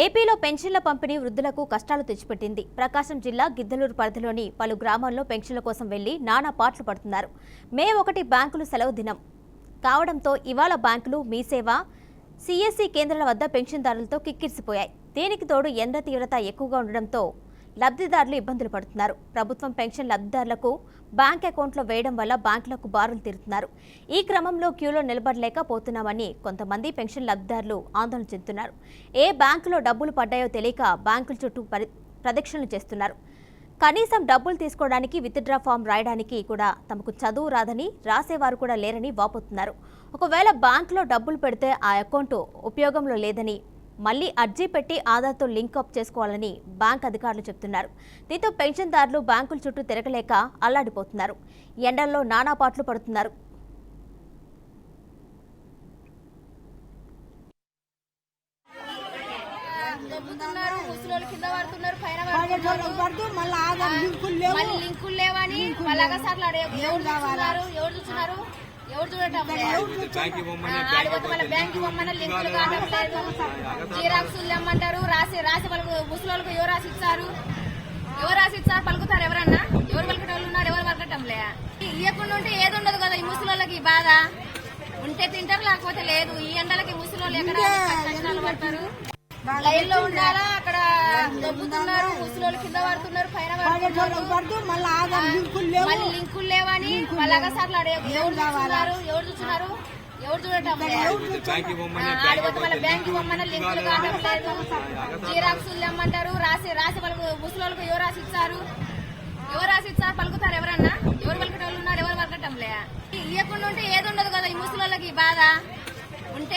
ఏపీలో పెన్షన్ల పంపిణీ వృద్ధులకు కష్టాలు తెచ్చిపెట్టింది. ప్రకాశం జిల్లా గిద్దలూరు పరిధిలోని పలు గ్రామాల్లో పెన్షన్ల కోసం వెళ్లి నానా పాట్లు పడుతున్నారు. మే 1 బ్యాంకులు సెలవు దినం కావడంతో ఇవాళ బ్యాంకులు మీ సేవ, సిఎస్సి కేంద్రాల వద్ద పెన్షన్దారులతో కిక్కిరిసిపోయాయి. దీనికి తోడు ఎండ తీవ్రత ఎక్కువగా ఉండడంతో లబ్ధిదారులు ఇబ్బందులు పడుతున్నారు. ప్రభుత్వం పెన్షన్ లబ్ధిదారులకు బ్యాంక్ అకౌంట్లో వేయడం వల్ల బ్యాంకులకు బారులు తీరుతున్నారు. ఈ క్రమంలో క్యూలో నిలబడలేకపోతున్నామని కొంతమంది పెన్షన్ లబ్ధిదారులు ఆందోళన చెందుతున్నారు. ఏ బ్యాంకులో డబ్బులు పడ్డాయో తెలియక బ్యాంకుల చుట్టూ ప్రదక్షిణలు చేస్తున్నారు. కనీసం డబ్బులు తీసుకోవడానికి విత్డ్రా ఫామ్ రాయడానికి కూడా తమకు చదువు రాదని, రాసేవారు కూడా లేరని వాపోతున్నారు. ఒకవేళ బ్యాంకులో డబ్బులు పెడితే ఆ అకౌంట్ ఉపయోగంలో లేదని, మళ్లీ అర్జీ పెట్టి ఆధార్తో లింక్ అప్ చేసుకోవాలని బ్యాంక్ అధికారులు చెబుతున్నారు. దీంతో పెన్షన్దారులు బ్యాంకుల చుట్టూ తిరగలేక అల్లాడిపోతున్నారు. ఎండల్లో నానా పాట్లు పడుతున్నారు. లింకులు లేవని ఎవరు చూడటం బ్యాంక్ ఇవ్వమని లింకులు కావట్లేదు. జీరాక్సులు ఇమ్మంటారు, రాసి వాళ్ళకు ముసలోళ్ళకు ఎవరు రాసి ఇచ్చారు పలుకుతారు. ఎవరన్నా ఎవరు పలకటం వాళ్ళు ఉన్నారు, ఎవరు పలకటంలే. ఇవ్వకుండా ఉంటే ఏది ఉండదు కదా ఈ ముసలోళ్ళకి. బాధ ఉంటే తింటారు, లేకపోతే లేదు. ఈ ఎండలకి ముసలోళ్ళు ఎక్కడ కష్టాలు పడతారు. లైన్ లో ఉండాలా, అక్కడ దొబ్బుతున్నారు, ముసలోళ్ళు కింద పడుతున్నారు, పైన మళ్ళీ లింకులు లేవని వాళ్ళగా సార్లు ఎవరు చూడటం బ్యాంక్ ఇవ్వమని లింకులు కావట్లేదు. జీరాక్సులు ఇమ్మంటారు, రాసి వాళ్ళకు ముసలోళ్ళకు ఎవరు రాసి ఇచ్చారు పలుకుతారు. ఎవరన్నా ఎవరు పలకటం వాళ్ళు ఉన్నారు, ఎవరు పలకటంలే. ఇవ్వకుండా ఉంటే ఏది ఉండదు కదా ఈ ముసలోళ్ళకి. బాధ ఉంటే